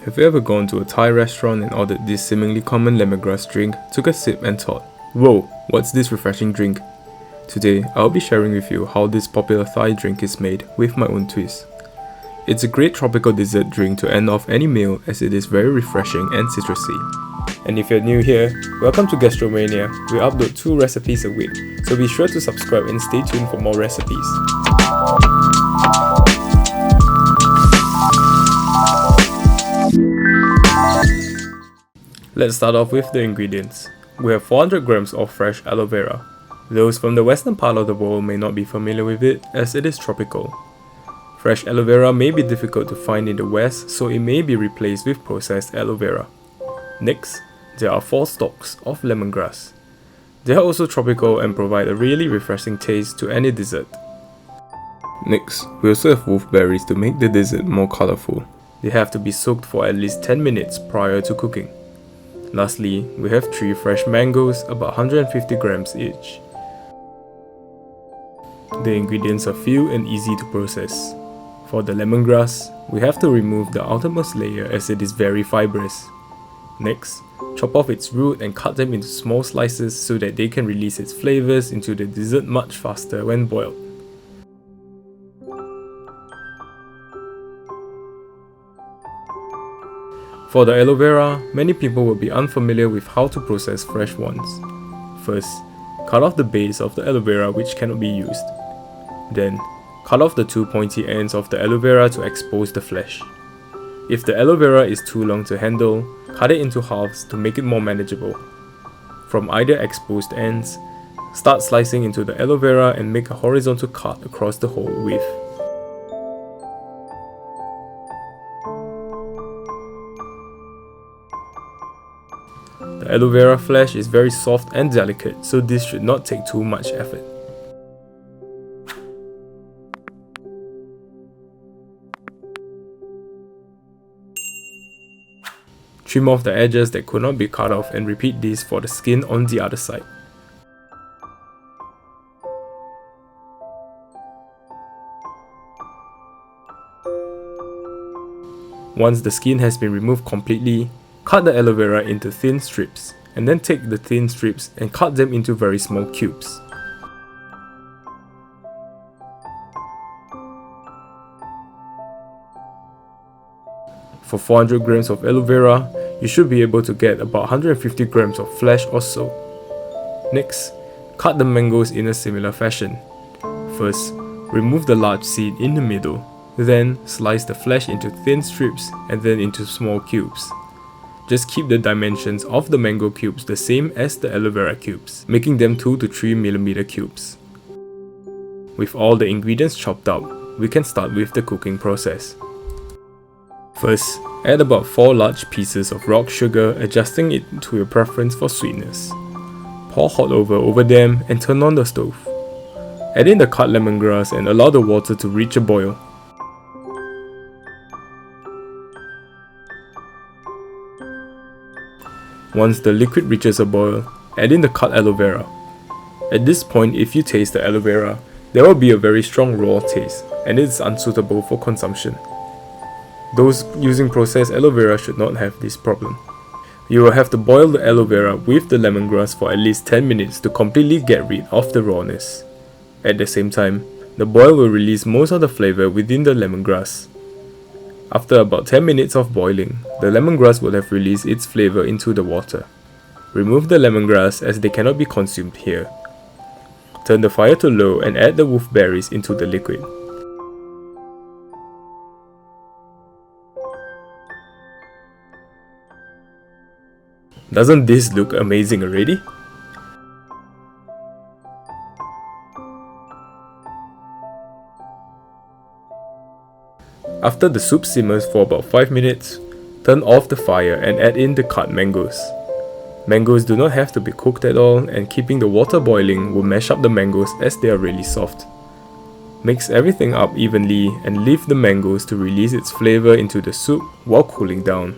Have you ever gone to a Thai restaurant and ordered this seemingly common lemongrass drink, took a sip and thought, "Whoa, what's this refreshing drink?" Today, I'll be sharing with you how this popular Thai drink is made with my own twist. It's a great tropical dessert drink to end off any meal as it is very refreshing and citrusy. And if you're new here, welcome to Gastromania. We upload 2 recipes a week, so be sure to subscribe and stay tuned for more recipes. Let's start off with the ingredients. We have 400 grams of fresh aloe vera. Those from the western part of the world may not be familiar with it as it is tropical. Fresh aloe vera may be difficult to find in the west, so it may be replaced with processed aloe vera. Next, there are 4 stalks of lemongrass. They are also tropical and provide a really refreshing taste to any dessert. Next, we also have wolfberries to make the dessert more colorful. They have to be soaked for at least 10 minutes prior to cooking. Lastly, we have 3 fresh mangoes, about 150 grams each. The ingredients are few and easy to process. For the lemongrass, we have to remove the outermost layer as it is very fibrous. Next, chop off its root and cut them into small slices so that they can release its flavors into the dessert much faster when boiled. For the aloe vera, many people will be unfamiliar with how to process fresh ones. First, cut off the base of the aloe vera which cannot be used. Then, cut off the 2 pointy ends of the aloe vera to expose the flesh. If the aloe vera is too long to handle, cut it into halves to make it more manageable. From either exposed ends, start slicing into the aloe vera and make a horizontal cut across the whole width. The aloe vera flesh is very soft and delicate, so this should not take too much effort. Trim off the edges that could not be cut off and repeat this for the skin on the other side. Once the skin has been removed completely, cut the aloe vera into thin strips, and then take the thin strips and cut them into very small cubes. For 400 grams of aloe vera, you should be able to get about 150 grams of flesh or so. Next, cut the mangoes in a similar fashion. First, remove the large seed in the middle, then slice the flesh into thin strips and then into small cubes. Just keep the dimensions of the mango cubes the same as the aloe vera cubes, making them 2 to 3 mm cubes. With all the ingredients chopped up, we can start with the cooking process. First, add about 4 large pieces of rock sugar, adjusting it to your preference for sweetness. Pour hot over them and turn on the stove. Add in the cut lemongrass and allow the water to reach a boil. Once the liquid reaches a boil, add in the cut aloe vera. At this point, if you taste the aloe vera, there will be a very strong raw taste and it is unsuitable for consumption. Those using processed aloe vera should not have this problem. You will have to boil the aloe vera with the lemongrass for at least 10 minutes to completely get rid of the rawness. At the same time, the boil will release most of the flavor within the lemongrass. After about 10 minutes of boiling, the lemongrass will have released its flavor into the water. Remove the lemongrass as they cannot be consumed here. Turn the fire to low and add the wolfberries into the liquid. Doesn't this look amazing already? After the soup simmers for about 5 minutes, turn off the fire and add in the cut mangoes. Mangoes do not have to be cooked at all, and keeping the water boiling will mash up the mangoes as they are really soft. Mix everything up evenly and leave the mangoes to release its flavor into the soup while cooling down.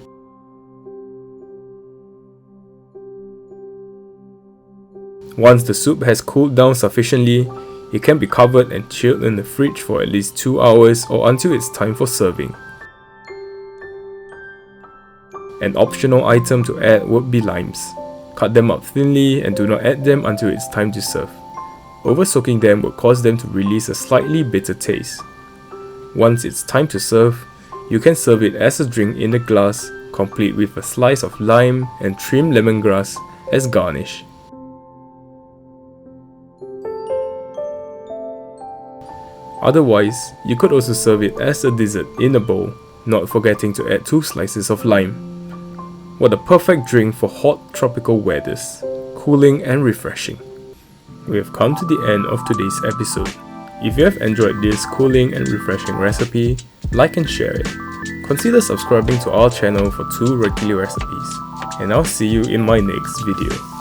Once the soup has cooled down sufficiently, it can be covered and chilled in the fridge for at least 2 hours or until it's time for serving. An optional item to add would be limes. Cut them up thinly and do not add them until it's time to serve. Over-soaking them will cause them to release a slightly bitter taste. Once it's time to serve, you can serve it as a drink in a glass, complete with a slice of lime and trimmed lemongrass as garnish. Otherwise, you could also serve it as a dessert in a bowl, not forgetting to add 2 slices of lime. What a perfect drink for hot tropical weathers, cooling and refreshing. We have come to the end of today's episode. If you have enjoyed this cooling and refreshing recipe, like and share it. Consider subscribing to our channel for 2 regular recipes, and I'll see you in my next video.